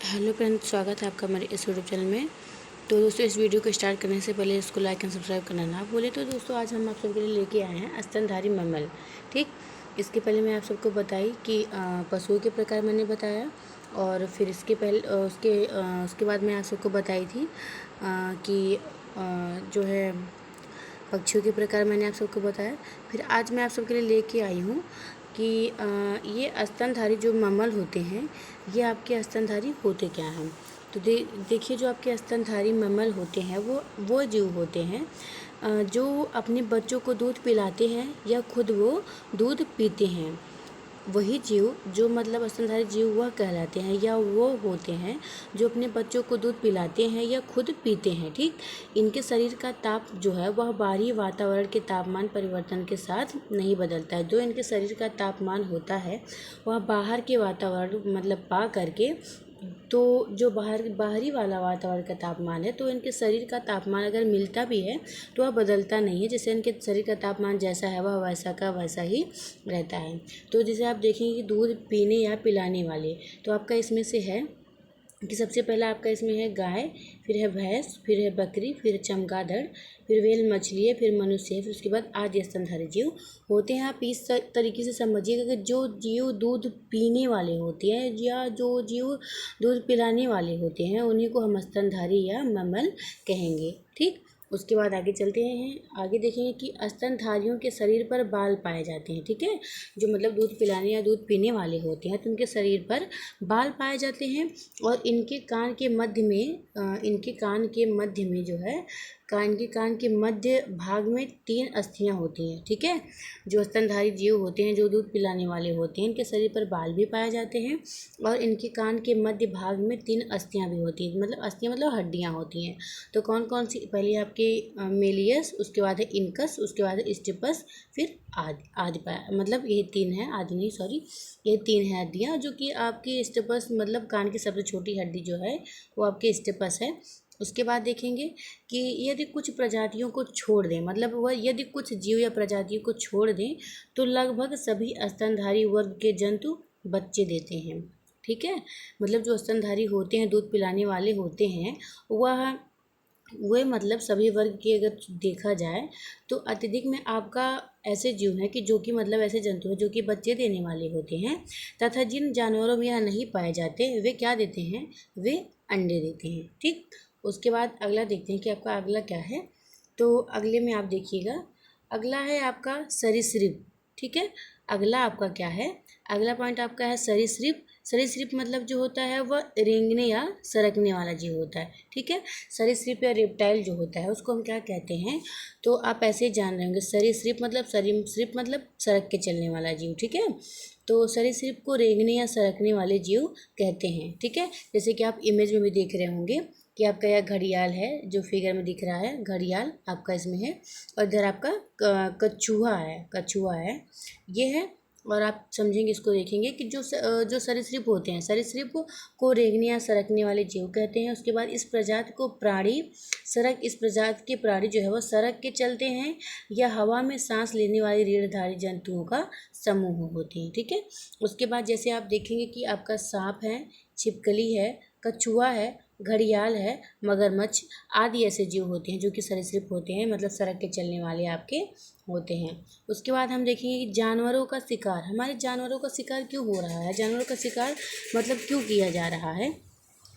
Hello friends, स्वागत है आपका हमारे इस यूट्यूब चैनल में। तो दोस्तों, इस वीडियो को स्टार्ट करने से पहले इसको लाइक एंड सब्सक्राइब करना ना भूलें। तो दोस्तों, आज हम आप सबके लिए लेके आए हैं स्तनधारी मैमल। ठीक, इसके पहले मैं आप सबको बताई कि पशुओं के प्रकार मैंने बताया, और फिर इसके पहले उसके बाद मैं आप सबको बताई थी कि जो है पक्षियों के प्रकार मैंने आप सबको बताया। फिर आज मैं आप सबके लिए लेके आई हूँ कि ये स्तनधारी जो मैमल होते हैं, ये आपके स्तनधारी होते क्या हैं। तो देखिए, जो आपके स्तनधारी मैमल होते हैं वो जीव होते हैं जो अपने बच्चों को दूध पिलाते हैं या खुद वो दूध पीते हैं। वही जीव जो मतलब स्तनधारी जीव वह कहलाते हैं या वो होते हैं जो अपने बच्चों को दूध पिलाते हैं या खुद पीते हैं। ठीक, इनके शरीर का ताप जो है वह बाहरी वातावरण के तापमान परिवर्तन के साथ नहीं बदलता है। जो इनके शरीर का तापमान होता है वह बाहर के वातावरण मतलब पा करके, तो जो बाहरी वाला वातावरण का तापमान है, तो इनके शरीर का तापमान अगर मिलता भी है तो वह बदलता नहीं है। जैसे इनके शरीर का तापमान जैसा है वह वैसा का वैसा ही रहता है। तो जैसे आप देखेंगे कि दूध पीने या पिलाने वाले, तो आपका इसमें से है कि सबसे पहला आपका इसमें है गाय, फिर है भैंस, फिर है बकरी, फिर चमगादड़, फिर व्हेल मछली है, फिर मनुष्य है, फिर उसके बाद आदि स्तनधारी जीव होते हैं। आप इस तरीके से समझिएगा कि जो जीव दूध पीने वाले होते हैं या जो जीव दूध पिलाने वाले होते हैं उन्हीं को हम स्तनधारी या मैमल कहेंगे। ठीक, उसके बाद आगे चलते हैं। आगे देखेंगे कि स्तनधारियों के शरीर पर बाल पाए जाते हैं। ठीक है, जो मतलब दूध पिलाने या दूध पीने वाले होते हैं तो उनके शरीर पर बाल पाए जाते हैं, और इनके कान के मध्य में जो है कान के मध्य भाग में 3 अस्थियां होती हैं। ठीक है, जो स्तनधारी जीव होते हैं जो दूध पिलाने वाले होते हैं इनके शरीर पर बाल भी पाए जाते हैं, और इनके कान के मध्य भाग में 3 अस्थियां भी होती हैं। मतलब अस्थियां मतलब हड्डियां होती हैं। तो कौन कौन सी, पहले आपके मेलियस, उसके बाद है इनकस, उसके बाद है स्टिपस, फिर आदि मतलब ये 3 है, आदि नहीं सॉरी, ये 3 है हड्डियाँ, जो कि आपकी स्टिपस मतलब कान की सबसे छोटी हड्डी जो है वो आपके स्टिपस है। उसके बाद देखेंगे कि यदि कुछ प्रजातियों को छोड़ दें, मतलब वह यदि कुछ जीव या प्रजातियों को छोड़ दें तो लगभग सभी स्तनधारी वर्ग के जंतु बच्चे देते हैं। ठीक है, मतलब जो स्तनधारी होते हैं, दूध पिलाने वाले होते हैं, वे मतलब सभी वर्ग की अगर देखा जाए तो अत्यधिक में आपका ऐसे जीव हैं कि जो कि मतलब ऐसे जंतु हैं जो कि बच्चे देने वाले होते हैं, तथा जिन जानवरों में यह नहीं पाए जाते वे क्या देते हैं, वे अंडे देते हैं। ठीक, उसके बाद अगला देखते हैं कि आपका अगला क्या है। तो अगले में आप देखिएगा, अगला है आपका सरीसृप। ठीक है, अगला आपका क्या है, अगला पॉइंट आपका है सरीसृप। सरीसृप मतलब जो होता है वह रेंगने या सरकने वाला जीव होता है। ठीक है, सरीसृप या रेप्टाइल जो होता है उसको हम क्या कहते हैं, तो आप ऐसे ही जान रहे होंगे। सरीसृप मतलब सरक के चलने वाला जीव। ठीक है, तो सरीसृप को रेंगने या सरकने वाले जीव कहते हैं। ठीक है, जैसे कि आप इमेज में भी देख रहे होंगे कि आपका यह घड़ियाल है, जो फिगर में दिख रहा है घड़ियाल आपका इसमें है, और इधर आपका कछुआ है ये है। और आप समझेंगे, इसको देखेंगे कि जो सरीसृप होते हैं, सरीसृप को रेंगने या सरकने वाले जीव कहते हैं। उसके बाद इस प्रजाति के प्राणी जो है वो सरक के चलते हैं या हवा में सांस लेने वाले रीढ़धारी जंतुओं का समूह होते हैं। ठीक है, उसके बाद जैसे आप देखेंगे कि आपका सांप है, छिपकली है, कछुआ है, घड़ियाल है, मगरमच्छ आदि ऐसे जीव होते हैं जो कि सरीसृप होते हैं, मतलब सड़क के चलने वाले आपके होते हैं। उसके बाद हम देखेंगे कि जानवरों का शिकार, हमारे जानवरों का शिकार क्यों हो रहा है, जानवरों का शिकार मतलब क्यों किया जा रहा है।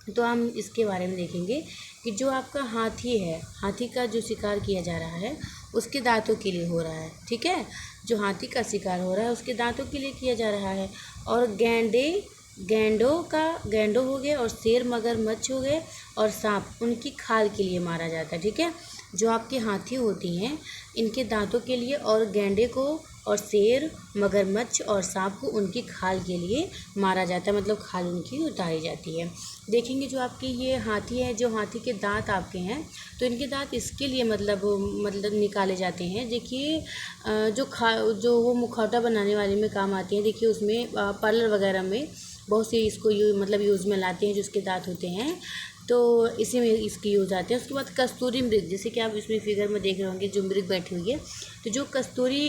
तो हम इसके बारे में देखेंगे कि जो आपका हाथी है, हाथी का जो शिकार किया जा रहा है उसके दांतों के लिए हो रहा है। ठीक है, जो हाथी का शिकार हो रहा है उसके दांतों के लिए किया जा रहा है। और गैंडों हो गए, और शेर मगरमच्छ हो गए, और सांप उनकी खाल के लिए मारा जाता है। ठीक है, जो आपके हाथी होती हैं इनके दांतों के लिए, और गैंडे को और शेर मगरमच्छ और सांप को उनकी खाल के लिए मारा जाता है, मतलब खाल उनकी उतारी जाती है। देखेंगे जो आपके ये हाथी है, जो हाथी के दांत आपके हैं, तो इनके दांत इसके लिए मतलब निकाले जाते हैं। देखिए जो वो मुखौटा बनाने वाले में काम आते हैं। देखिए उसमें पार्लर वगैरह में बहुत से इसको यूज़ में लाते हैं जो उसके दांत होते हैं। तो इसी में इसकी यूज़ आते हैं। उसके बाद कस्तूरी मृग, जैसे कि आप इसमें फिगर में देख रहे होंगे जो मृग बैठी हुई है, तो जो कस्तूरी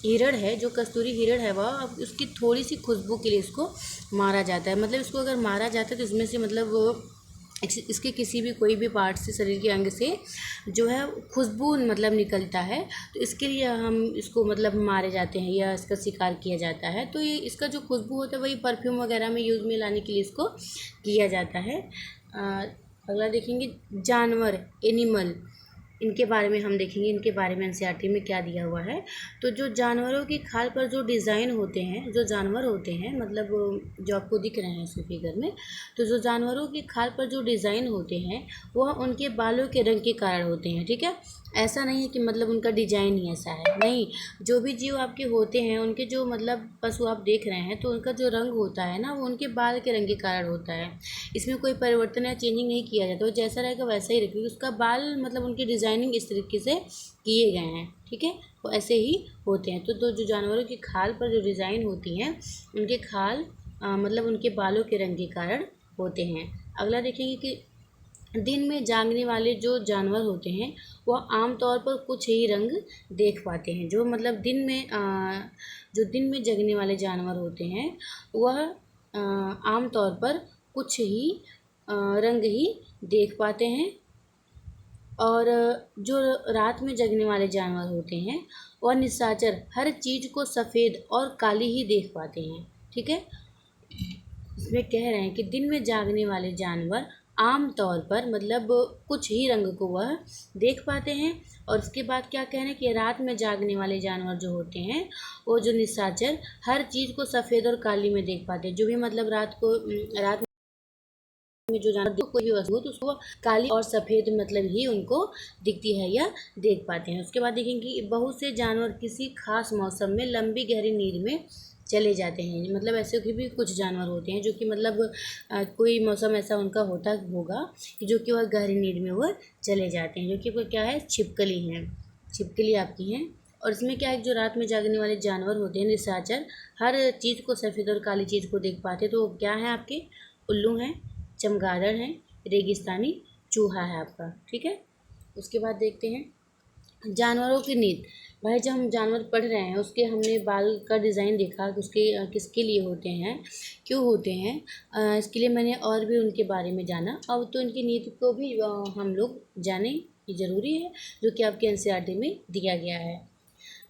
हिरण है, जो कस्तूरी हिरण है वह अब उसकी थोड़ी सी खुशबू के लिए इसको मारा जाता है। मतलब इसको अगर मारा जाता है तो इसमें से मतलब इसके किसी भी कोई भी पार्ट से, शरीर के अंग से जो है खुशबू मतलब निकलता है, तो इसके लिए हम इसको मतलब मारे जाते हैं या इसका शिकार किया जाता है। तो ये इसका जो खुशबू होता है वही परफ्यूम वगैरह में यूज़ में लाने के लिए इसको किया जाता है। अगला देखेंगे जानवर, एनिमल, इनके बारे में हम देखेंगे, इनके बारे में एनसीईआरटी में क्या दिया हुआ है। तो जो जानवरों की खाल पर जो डिज़ाइन होते हैं, जो जानवर होते हैं, मतलब जो आपको दिख रहे हैं इस फिगर में, तो जो जानवरों की खाल पर जो डिज़ाइन होते हैं वह उनके बालों के रंग के कारण होते हैं। ठीक है, ऐसा नहीं है कि मतलब उनका डिजाइन ही ऐसा है, नहीं। जो भी जीव आपके होते हैं, उनके जो मतलब पशु आप देख रहे हैं, तो उनका जो रंग होता है ना, वो उनके बाल के रंग के कारण होता है। इसमें कोई परिवर्तन या चेंजिंग नहीं किया जाता, वो जैसा रहेगा वैसा ही रखेगा। उसका बाल मतलब उनकी डिज़ाइनिंग इस तरीके से किए गए हैं। ठीक है, वो ऐसे ही होते हैं। तो जो जानवरों की खाल पर जो डिज़ाइन होती हैं, उनके खाल मतलब उनके बालों के रंग के कारण होते हैं। अगला देखेंगे कि दिन में जागने वाले जो जानवर होते हैं वह आमतौर पर कुछ ही रंग देख पाते हैं। जो मतलब जो दिन में जगने वाले जानवर होते हैं वह आमतौर पर कुछ ही रंग ही देख पाते हैं। और जो रात में जगने वाले जानवर होते हैं वह निशाचर हर चीज़ को सफ़ेद और काली ही देख पाते हैं। ठीक है, इसमें कह रहे हैं कि दिन में जागने वाले जानवर आम तौर पर मतलब कुछ ही रंग को वह देख पाते हैं। और उसके बाद क्या कह रहे हैं कि रात में जागने वाले जानवर जो होते हैं वो जो निशाचर हर चीज़ को सफ़ेद और काली में देख पाते हैं। जो भी मतलब रात में जो जानवर कोई भी वस्तु हो तो उसको काली और सफ़ेद मतलब ही उनको दिखती है या देख पाते हैं। उसके बाद देखेंगे कि बहुत से जानवर किसी खास मौसम में लंबी गहरी नींद में चले जाते हैं। मतलब ऐसे के भी कुछ जानवर होते हैं जो कि मतलब कोई मौसम ऐसा उनका होता होगा कि जो कि वह गहरी नींद में वह चले जाते हैं, जो कि वो क्या है, छिपकली हैं, छिपकली आपकी हैं। और इसमें क्या है, जो रात में जागने वाले जानवर होते हैं निशाचर हर चीज़ को सफ़ेद और काली चीज़ को देख पाते हैं। तो क्या है आपके, उल्लू हैं, चमगादड़ है, रेगिस्तानी चूहा है आपका। ठीक है, उसके बाद देखते हैं जानवरों की नींद। भाई जब हम जानवर पढ़ रहे हैं उसके हमने बाल का डिज़ाइन देखा कि उसके किसके लिए होते हैं, क्यों होते हैं, इसके लिए मैंने और भी उनके बारे में जाना। अब तो इनकी नींद को भी हम लोग जाने की ज़रूरी है, जो कि आपके एनसीईआरटी में दिया गया है।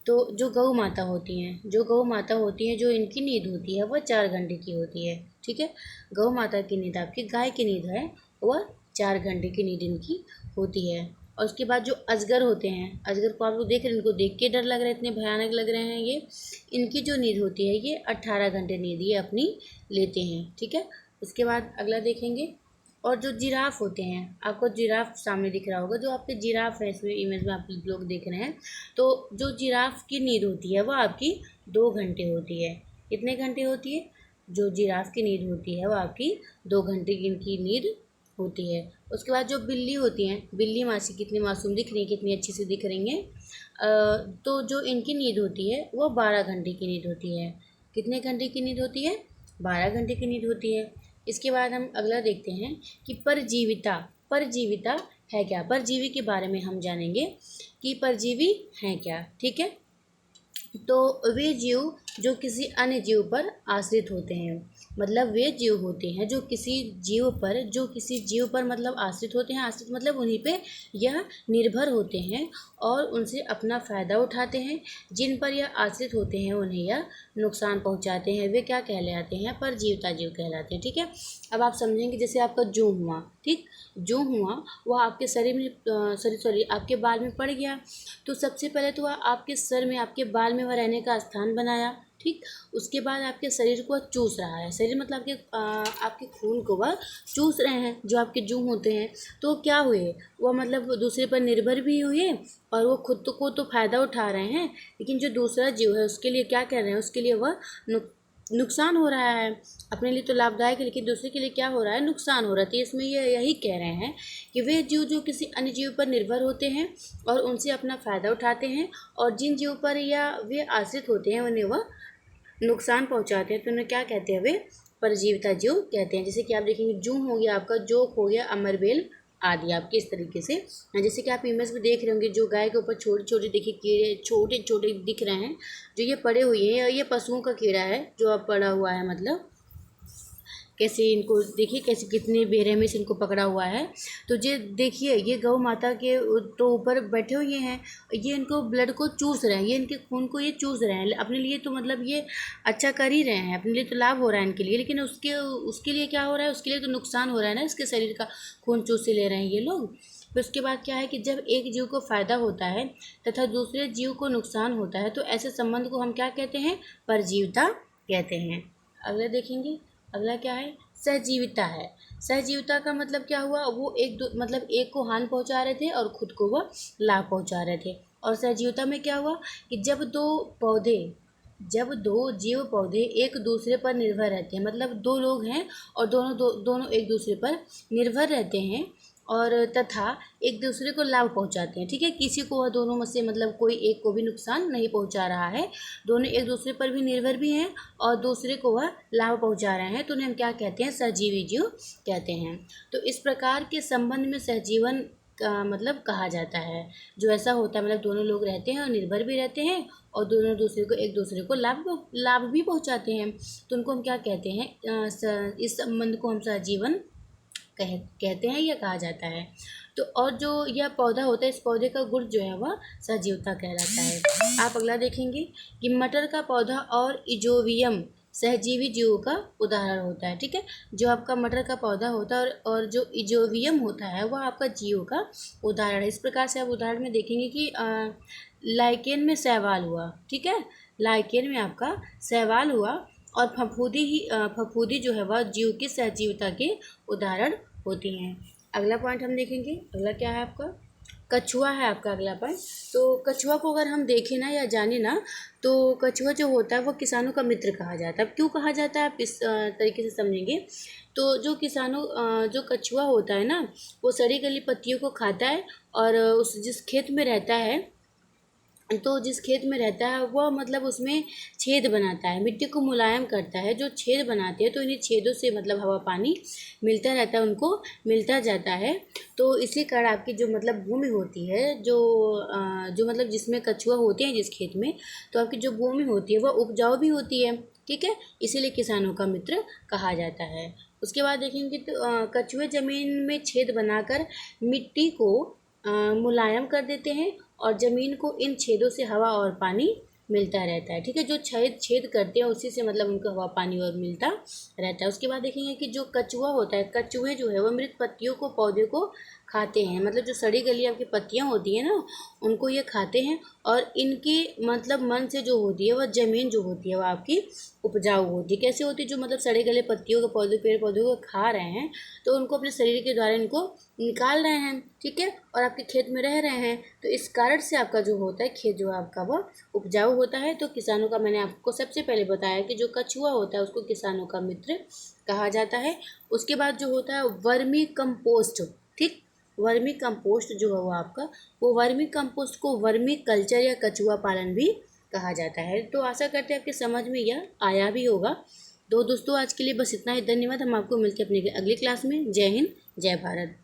तो जो गौ माता होती हैं, जो इनकी नींद होती है वह 4 घंटे की होती है। ठीक है, गौ माता की नींद, आपकी गाय की नींद है वह 4 घंटे की नींद इनकी होती है। और उसके बाद जो अजगर होते हैं, अजगर को आप लोग देख रहे हैं, इनको देख के डर लग रहा है, इतने भयानक लग रहे हैं ये। इनकी जो नींद होती है ये 18 घंटे नींद ये अपनी लेते हैं। ठीक है, उसके बाद अगला देखेंगे। और जो जिराफ होते हैं, आपको जिराफ सामने दिख रहा होगा, जो आपके जिराफ है इसमें इमेज में आप लोग देख रहे हैं, तो जो जिराफ की नींद होती है वह आपकी 2 घंटे होती है। कितने घंटे होती है, जो जिराफ की नींद होती है वह आपकी 2 घंटे की इनकी नींद होती है। उसके बाद जो बिल्ली होती हैं, बिल्ली मासी कितनी मासूम दिख रही है, कितनी अच्छी से दिख रही हैं, तो जो इनकी नींद होती है वो 12 घंटे की नींद होती है। कितने घंटे की नींद होती है, 12 घंटे की नींद होती है। इसके बाद हम अगला देखते हैं कि परजीविता, परजीविता है क्या, परजीवी के बारे में हम जानेंगे कि परजीवी हैं क्या। ठीक है, तो वे जीव जो किसी अन्य जीव पर आश्रित होते हैं, मतलब वे जीव होते हैं जो किसी जीव पर मतलब आश्रित होते हैं, आश्रित मतलब उन्हीं पे यह निर्भर होते हैं और उनसे अपना फ़ायदा उठाते हैं। जिन पर यह आश्रित होते हैं उन्हें यह नुकसान पहुंचाते हैं, वे क्या कहलाते हैं, परजीवता जीव कहलाते हैं। ठीक है, अब आप समझेंगे, जैसे आपका जूं हुआ, ठीक, जूं हुआ वह आपके शरीर में सॉरी आपके बाल में पड़ गया, तो सबसे पहले तो वह आपके सर में, आपके बाल में वह रहने का स्थान बनाया। ठीक, उसके बाद आपके शरीर को चूस रहा है, शरीर मतलब आपके खून को वह चूस रहे हैं जो आपके जूं होते हैं। तो क्या हुए, वह मतलब दूसरे पर निर्भर भी हुए और वो खुद को तो फ़ायदा उठा रहे हैं, लेकिन जो दूसरा जीव है उसके लिए क्या कर रहे हैं, उसके लिए वह नुकसान हो रहा है। अपने लिए तो लाभदायक है लेकिन दूसरे के लिए क्या हो रहा है, नुकसान हो रहा है। तो इसमें यही कह रहे हैं कि वे जीव जो किसी अन्य जीव पर निर्भर होते हैं और उनसे अपना फ़ायदा उठाते हैं, और जिन जीव पर या वे आश्रित होते हैं उन्हें वह नुकसान पहुंचाते हैं, तो उन्हें क्या कहते हैं, वे परजीविता जीव कहते हैं। जैसे कि आप देखेंगे जूं हो गया आपका, जोक हो गया, अमरबेल आदि आपके इस तरीके से। जैसे कि आप इमेज में देख रहे होंगे जो गाय के ऊपर छोटे छोटे देखिए कीड़े छोटे छोटे दिख रहे हैं, जो ये पड़े हुए हैं, ये पशुओं का कीड़ा है जो अब पड़ा हुआ है। मतलब कैसे इनको देखिए, कैसे कितने बेरहमी से इनको पकड़ा हुआ है। तो ये देखिए ये गौ माता के तो ऊपर बैठे हुए हैं, ये इनको ब्लड को चूस रहे हैं, ये इनके खून को ये चूस रहे हैं अपने लिए। तो मतलब ये अच्छा कर ही रहे हैं, अपने लिए तो लाभ हो रहा है इनके लिए, लेकिन उसके उसके लिए क्या हो रहा है, उसके लिए तो नुकसान हो रहा है ना, इसके शरीर का खून चूस से ले रहे हैं ये लोग। फिर उसके बाद क्या है कि जब एक जीव को फायदा होता है तथा दूसरे जीव को नुकसान होता है, तो ऐसे संबंध को हम क्या कहते हैं, परजीविता कहते हैं। अगला देखेंगे, अगला क्या है, सहजीविता है। सहजीविता का मतलब क्या हुआ, वो मतलब एक को हानि पहुंचा रहे थे और खुद को वो लाभ पहुंचा रहे थे। और सहजीविता में क्या हुआ कि जब दो जीव पौधे एक दूसरे पर निर्भर रहते हैं, मतलब दो लोग हैं और दोनों एक दूसरे पर निर्भर रहते हैं और तथा एक दूसरे को लाभ पहुंचाते हैं। ठीक है, किसी को वह दोनों में से मतलब कोई एक को भी नुकसान नहीं पहुंचा रहा है, दोनों एक दूसरे पर भी निर्भर भी हैं और दूसरे को वह लाभ पहुंचा रहे हैं, तो उन्हें हम क्या कहते हैं, सहजीवी जीव कहते हैं। तो इस प्रकार के संबंध में सहजीवन का मतलब कहा जाता है, जो ऐसा होता है मतलब दोनों लोग रहते हैं और निर्भर भी रहते हैं और दोनों एक दूसरे को लाभ भी पहुंचाते हैं, तो उनको हम क्या कहते हैं, इस संबंध को हम सहजीवन कहते हैं या कहा जाता है। तो और जो यह पौधा होता है, इस पौधे का गुण जो है वह सहजीवता कहलाता है। आप अगला देखेंगे कि मटर का पौधा और इजोवियम सहजीवी जीवों का उदाहरण होता है। ठीक है, जो आपका मटर का पौधा होता है और जो इजोवियम होता है वह आपका जीव का उदाहरण है। इस प्रकार से आप उदाहरण में देखेंगे कि लाइकेन में शैवाल हुआ। ठीक है, लाइकेन में आपका शैवाल हुआ और फफूदी जो है वह जीव की सहजीविता के उदाहरण होती हैं। अगला पॉइंट हम देखेंगे, अगला क्या है आपका, कछुआ है आपका अगला पॉइंट। तो कछुआ को अगर हम देखें ना या जाने ना, तो कछुआ जो होता है वो किसानों का मित्र कहा जाता है। अब क्यों कहा जाता है आप इस तरीके से समझेंगे। तो जो कछुआ होता है ना, वो सड़ी गली पत्तियों को खाता है और जिस खेत में रहता है, तो जिस खेत में रहता है वह मतलब उसमें छेद बनाता है, मिट्टी को मुलायम करता है। जो छेद बनाते हैं तो इन्हीं छेदों से मतलब हवा पानी मिलता रहता है, उनको मिलता जाता है। तो इसी कारण आपकी जो मतलब भूमि होती है, जो मतलब जिसमें कछुआ होते हैं जिस खेत में, तो आपकी जो भूमि होती है वह उपजाऊ भी होती है। ठीक है, इसीलिए किसानों का मित्र कहा जाता है। उसके बाद देखेंगे तो कछुए ज़मीन में छेद बनाकर मिट्टी को मुलायम कर देते हैं और ज़मीन को इन छेदों से हवा और पानी मिलता रहता है। ठीक है, जो छेद करते हैं उसी से मतलब उनको हवा पानी और मिलता रहता है। उसके बाद देखेंगे कि जो कछुआ होता है, कछुए जो है वो मृत पत्तियों को पौधे को खाते हैं, मतलब जो सड़ी गली आपकी पत्तियाँ होती हैं ना, उनको ये खाते हैं और इनकी मतलब मन से जो होती है वह ज़मीन जो होती है वह आपकी उपजाऊ होती है। कैसे होती है, जो मतलब सड़े गले पत्तियों के पौधे पेड़ पौधों को खा रहे हैं, तो उनको अपने शरीर के द्वारा इनको निकाल रहे हैं। ठीक है, और आपके खेत में रह रहे हैं, तो इस कारण से आपका जो होता है खेत जो आपका वह उपजाऊ होता है। तो किसानों का मैंने आपको सबसे पहले बताया कि जो कछुआ होता है उसको किसानों का मित्र कहा जाता है। उसके बाद जो होता है वर्मी कंपोस्ट। ठीक, वर्मी कंपोस्ट जो है वो आपका, वो वर्मी कंपोस्ट को वर्मी कल्चर या कछुआ पालन भी कहा जाता है। तो आशा करते हैं आपके समझ में यह आया भी होगा। तो दोस्तों आज के लिए बस इतना ही, धन्यवाद। हम आपको मिलते हैं अपनी अगली क्लास में। जय हिंद, जय भारत।